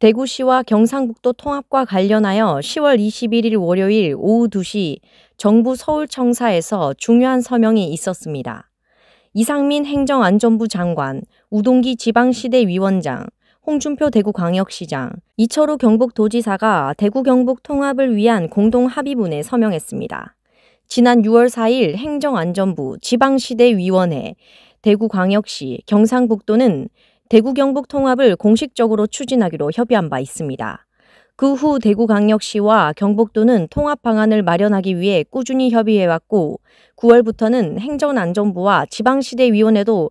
대구시와 경상북도 통합과 관련하여 10월 21일 월요일 오후 2시 정부 서울청사에서 중요한 서명이 있었습니다. 이상민 행정안전부 장관, 우동기 지방시대위원장, 홍준표 대구광역시장, 이철우 경북도지사가 대구 경북 통합을 위한 공동합의문에 서명했습니다. 지난 6월 4일 행정안전부, 지방시대위원회, 대구광역시, 경상북도는 대구 경북 통합을 공식적으로 추진하기로 협의한 바 있습니다. 그 후 대구광역시와 경북도는 통합 방안을 마련하기 위해 꾸준히 협의해왔고 9월부터는 행정안전부와 지방시대위원회도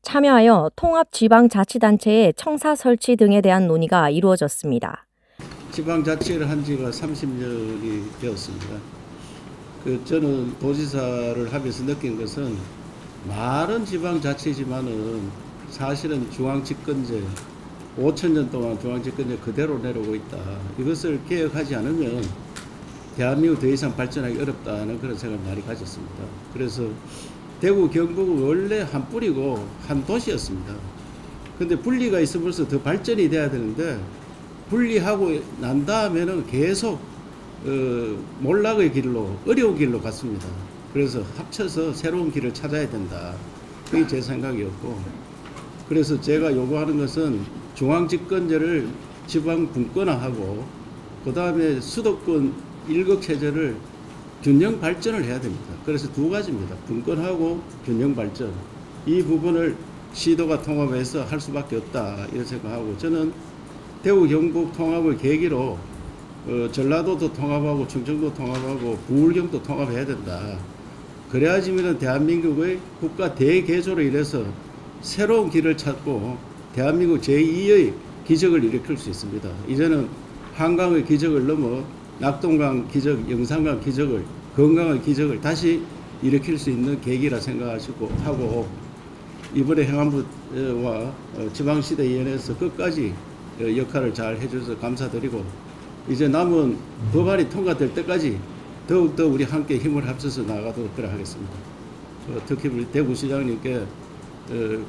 참여하여 통합지방자치단체의 청사 설치 등에 대한 논의가 이루어졌습니다. 지방자치를 한 지가 30년이 되었습니다. 저는 도지사를 하면서 느낀 것은 말은 지방자치지만은 사실은 중앙집권제 5,000년 동안 중앙집권제 그대로 내려오고 있다. 이것을 개혁하지 않으면 대한민국 더 이상 발전하기 어렵다는 그런 생각을 많이 가졌습니다. 그래서 대구 경북은 원래 한 뿌리고 한 도시였습니다. 근데 분리가 있으면서 더 발전이 돼야 되는데 분리하고 난 다음에는 계속 몰락의 길로 어려운 길로 갔습니다. 그래서 합쳐서 새로운 길을 찾아야 된다. 그게 제 생각이었고 그래서 제가 요구하는 것은 중앙집권제를 지방 분권화하고 그 다음에 수도권 일극체제를 균형 발전을 해야 됩니다. 그래서 두 가지입니다. 분권하고 균형 발전. 이 부분을 시도가 통합해서 할 수밖에 없다 이런 생각하고 저는 대구 경북 통합을 계기로 전라도도 통합하고 충청도 통합하고 부울경도 통합해야 된다. 그래야지면 대한민국의 국가 대개조로 인해서 새로운 길을 찾고 대한민국 제2의 기적을 일으킬 수 있습니다. 이제는 한강의 기적을 넘어 낙동강 기적, 영산강 기적을 건강한 기적을 다시 일으킬 수 있는 계기라 생각하시고 하고 이번에 행안부와 지방시대위원회에서 끝까지 역할을 잘 해주셔서 감사드리고 이제 남은 법안이 통과될 때까지 더욱더 우리 함께 힘을 합쳐서 나가도록 하겠습니다. 특히 우리 대구시장님께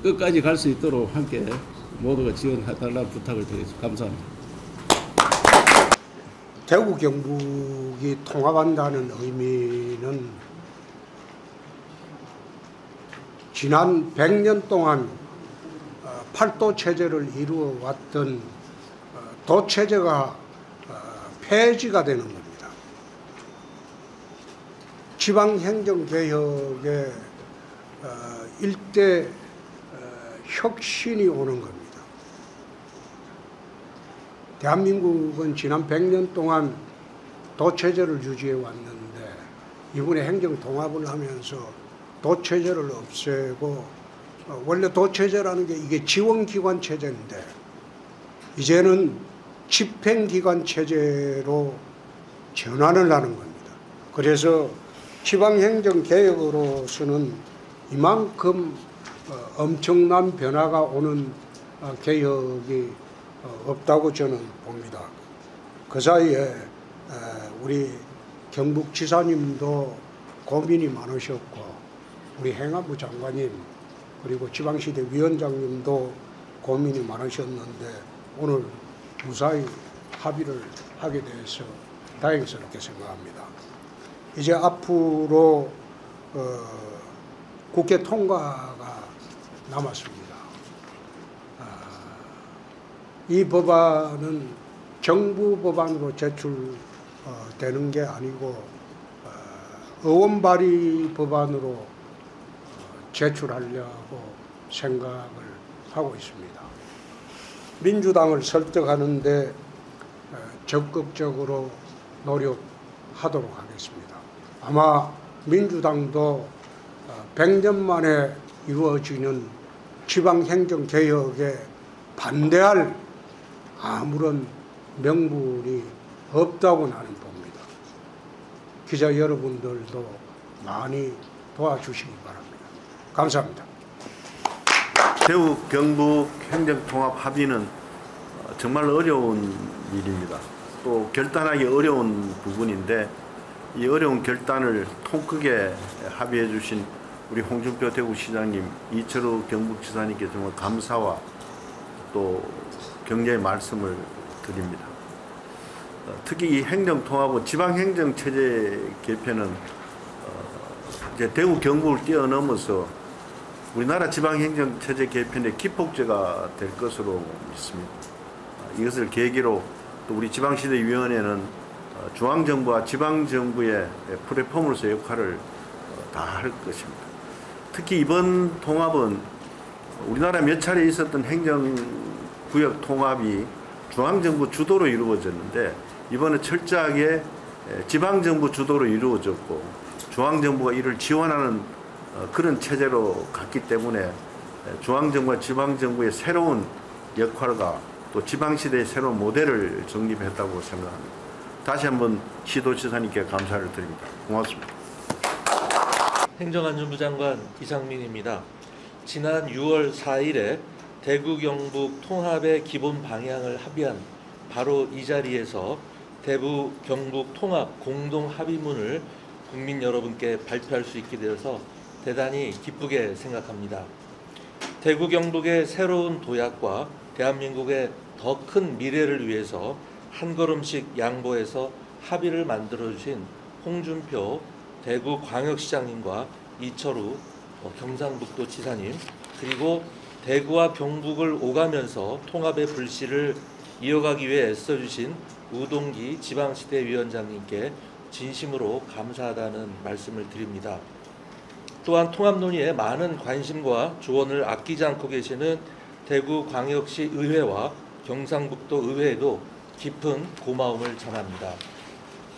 끝까지 갈 수 있도록 함께 모두가 지원해달라는 부탁을 드리겠습니다. 감사합니다. 대구 경북이 통합한다는 의미는 지난 100년 동안 팔도 체제를 이루어 왔던 도체제가 폐지가 되는 겁니다. 지방행정개혁의 일대 혁신이 오는 겁니다. 대한민국은 지난 100년 동안 도체제를 유지해 왔는데 이번에 행정통합을 하면서 도체제를 없애고 원래 도체제라는 게 이게 지원기관 체제인데 이제는 집행기관 체제로 전환을 하는 겁니다. 그래서 지방행정개혁으로서는 이만큼 엄청난 변화가 오는 개혁이 없다고 저는 봅니다. 그 사이에 우리 경북지사님도 고민이 많으셨고 우리 행안부 장관님 그리고 지방시대 위원장님도 고민이 많으셨는데 오늘 무사히 합의를 하게 돼서 다행스럽게 생각합니다. 이제 앞으로 국회 통과가 남았습니다. 이 법안은 정부 법안으로 제출되는 게 아니고 의원 발의 법안으로 제출하려고 생각을 하고 있습니다. 민주당을 설득하는데 적극적으로 노력하도록 하겠습니다. 아마 민주당도 100년 만에 이루어지는 지방행정개혁에 반대할 아무런 명분이 없다고 나는 봅니다. 기자 여러분들도 많이 도와주시기 바랍니다. 감사합니다. 대구 경북 행정통합 합의는 정말 어려운 일입니다. 또 결단하기 어려운 부분인데 이 어려운 결단을 통 크게 합의해 주신 우리 홍준표 대구시장님, 이철우 경북지사님께 정말 감사와 또 격려의 말씀을 드립니다. 특히 이 행정통합은 지방행정체제 개편은 이제 대구 경북을 뛰어넘어서 우리나라 지방행정체제 개편의 기폭제가 될 것으로 믿습니다. 이것을 계기로 또 우리 지방시대위원회는 중앙정부와 지방정부의 플랫폼으로서 역할을 다할 것입니다. 특히 이번 통합은 우리나라 몇 차례 있었던 행정구역 통합이 중앙정부 주도로 이루어졌는데 이번에 철저하게 지방정부 주도로 이루어졌고 중앙정부가 이를 지원하는 그런 체제로 갔기 때문에 중앙정부와 지방정부의 새로운 역할과 또 지방시대의 새로운 모델을 정립했다고 생각합니다. 다시 한번 시도지사님께 감사를 드립니다. 고맙습니다. 행정안전부 장관 이상민입니다. 지난 6월 4일에 대구 경북 통합의 기본 방향을 합의한 바로 이 자리에서 대구 경북 통합 공동 합의문을 국민 여러분께 발표할 수 있게 되어서 대단히 기쁘게 생각합니다. 대구 경북의 새로운 도약과 대한민국의 더 큰 미래를 위해서 한 걸음씩 양보해서 합의를 만들어주신 홍준표 대구광역시장님과 이철우 경상북도 지사님, 그리고 대구와 경북을 오가면서 통합의 불씨를 이어가기 위해 애써주신 우동기 지방시대위원장님께 진심으로 감사하다는 말씀을 드립니다. 또한 통합 논의에 많은 관심과 조언을 아끼지 않고 계시는 대구광역시 의회와 경상북도 의회에도 깊은 고마움을 전합니다.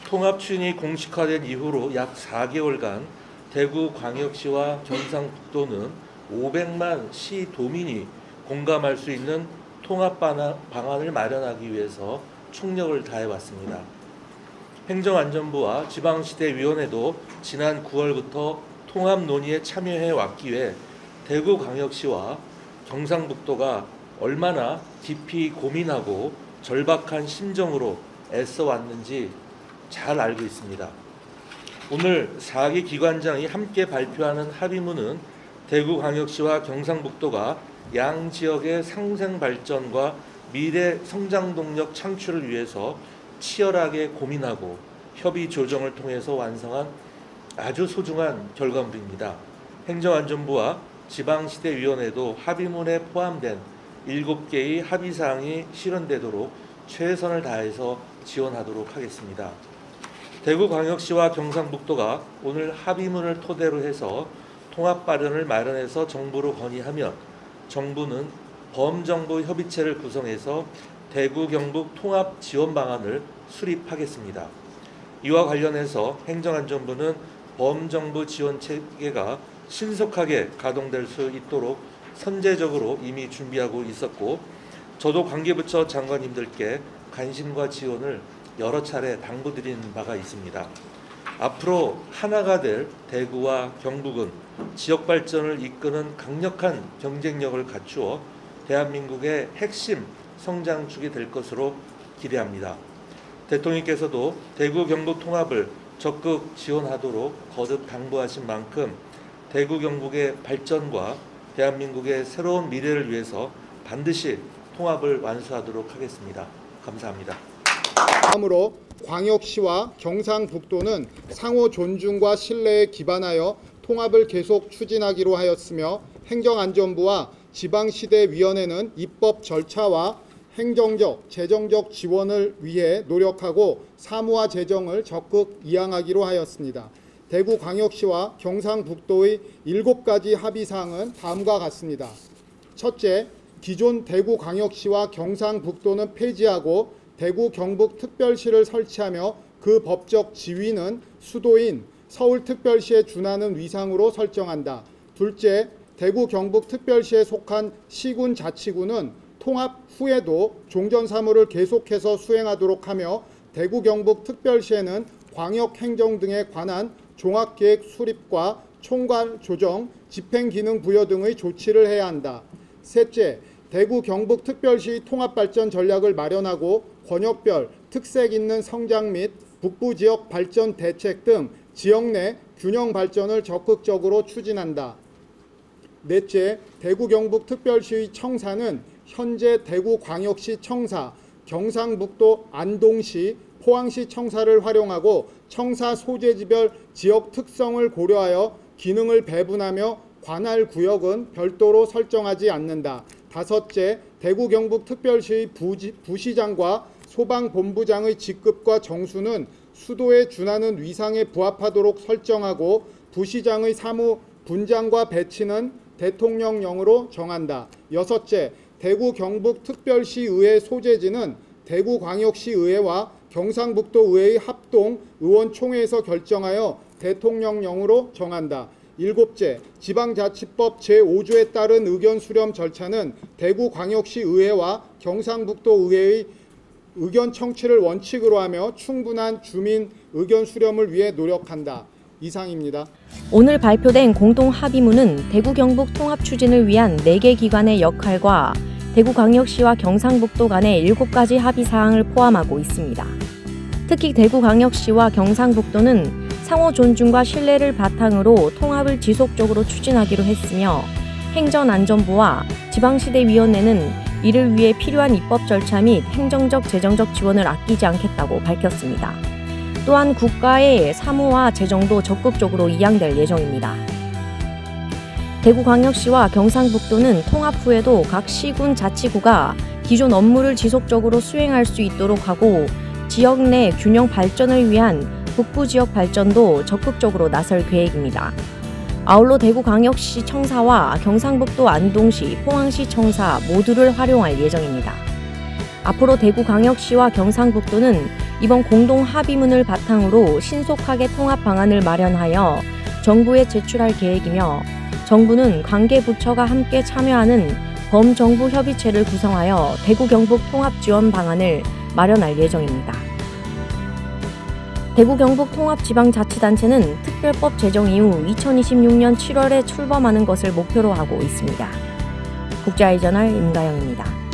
통합 추진이 공식화된 이후로 약 4개월간 대구광역시와 경상북도는 500만 시도민이 공감할 수 있는 통합 방안을 마련하기 위해서 총력을 다해왔습니다. 행정안전부와 지방시대위원회도 지난 9월부터 통합 논의에 참여해 왔기에 대구광역시와 경상북도가 얼마나 깊이 고민하고 절박한 심정으로 애써 왔는지 잘 알고 있습니다. 오늘 4개 기관장이 함께 발표하는 합의문은 대구광역시와 경상북도가 양 지역의 상생 발전과 미래 성장 동력 창출을 위해서 치열하게 고민하고 협의 조정을 통해서 완성한 아주 소중한 결과물입니다. 행정안전부와 지방시대위원회도 합의문에 포함된 7개의 합의사항이 실현되도록 최선을 다해서 지원하도록 하겠습니다. 대구광역시와 경상북도가 오늘 합의문을 토대로 해서 통합 발언을 마련해서 정부로 건의하면 정부는 범정부 협의체를 구성해서 대구 경북 통합 지원 방안을 수립하겠습니다. 이와 관련해서 행정안전부는 범정부 지원 체계가 신속하게 가동될 수 있도록 선제적으로 이미 준비하고 있었고, 저도 관계부처 장관님들께 관심과 지원을 여러 차례 당부드린 바가 있습니다. 앞으로 하나가 될 대구와 경북은 지역 발전을 이끄는 강력한 경쟁력을 갖추어 대한민국의 핵심 성장축이 될 것으로 기대합니다. 대통령께서도 대구 경북 통합을 적극 지원하도록 거듭 당부하신 만큼 대구 경북의 발전과 대한민국의 새로운 미래를 위해서 반드시 통합을 완수하도록 하겠습니다. 감사합니다. 다음으로 광역시와 경상북도는 상호 존중과 신뢰에 기반하여 통합을 계속 추진하기로 하였으며, 행정안전부와 지방시대위원회는 입법 절차와 행정적, 재정적 지원을 위해 노력하고 사무화 재정을 적극 이양하기로 하였습니다. 대구광역시와 경상북도의 7가지 합의사항은 다음과 같습니다. 첫째, 기존 대구광역시와 경상북도는 폐지하고 대구 경북특별시를 설치하며 그 법적 지위는 수도인 서울특별시에 준하는 위상으로 설정한다. 둘째, 대구 경북특별시에 속한 시군 자치구는 통합 후에도 종전사무를 계속해서 수행하도록 하며 대구 경북특별시에는 광역행정 등에 관한 종합계획 수립과 총괄 조정, 집행기능 부여 등의 조치를 해야 한다. 셋째, 대구 경북특별시 통합발전 전략을 마련하고 권역별 특색 있는 성장 및 북부지역 발전 대책 등 지역 내 균형 발전을 적극적으로 추진한다. 넷째, 대구 경북특별시의 청사는 현재 대구광역시 청사, 경상북도 안동시, 포항시 청사를 활용하고 청사 소재지별 지역 특성을 고려하여 기능을 배분하며 관할 구역은 별도로 설정하지 않는다. 다섯째, 대구 경북특별시 부시장과 소방본부장의 직급과 정수는 수도에 준하는 위상에 부합하도록 설정하고 부시장의 사무 분장과 배치는 대통령령으로 정한다. 여섯째, 대구 경북특별시의회 소재지는 대구광역시의회와 경상북도의회의 합동 의원총회에서 결정하여 대통령령으로 정한다. 일곱째, 지방자치법 제5조에 따른 의견 수렴 절차는 대구광역시의회와 경상북도의회의 의견 청취를 원칙으로 하며 충분한 주민 의견 수렴을 위해 노력한다. 이상입니다. 오늘 발표된 공동 합의문은 대구 경북 통합 추진을 위한 4개 기관의 역할과 대구광역시와 경상북도 간의 7가지 합의 사항을 포함하고 있습니다. 특히 대구광역시와 경상북도는 상호 존중과 신뢰를 바탕으로 통합을 지속적으로 추진하기로 했으며 행정안전부와 지방시대위원회는 이를 위해 필요한 입법 절차 및 행정적 재정적 지원을 아끼지 않겠다고 밝혔습니다. 또한 국가의 사무와 재정도 적극적으로 이양될 예정입니다. 대구광역시와 경상북도는 통합 후에도 각 시군 자치구가 기존 업무를 지속적으로 수행할 수 있도록 하고 지역 내 균형 발전을 위한 북부 지역 발전도 적극적으로 나설 계획입니다. 아울러 대구광역시 청사와 경상북도 안동시, 포항시 청사 모두를 활용할 예정입니다. 앞으로 대구광역시와 경상북도는 이번 공동 합의문을 바탕으로 신속하게 통합 방안을 마련하여 정부에 제출할 계획이며 정부는 관계 부처가 함께 참여하는 범정부 협의체를 구성하여 대구 경북 통합 지원 방안을 마련할 예정입니다. 대구 경북 통합 지방자치단체는 특별법 제정 이후 2026년 7월에 출범하는 것을 목표로 하고 있습니다. 국제아이저널 임가영입니다.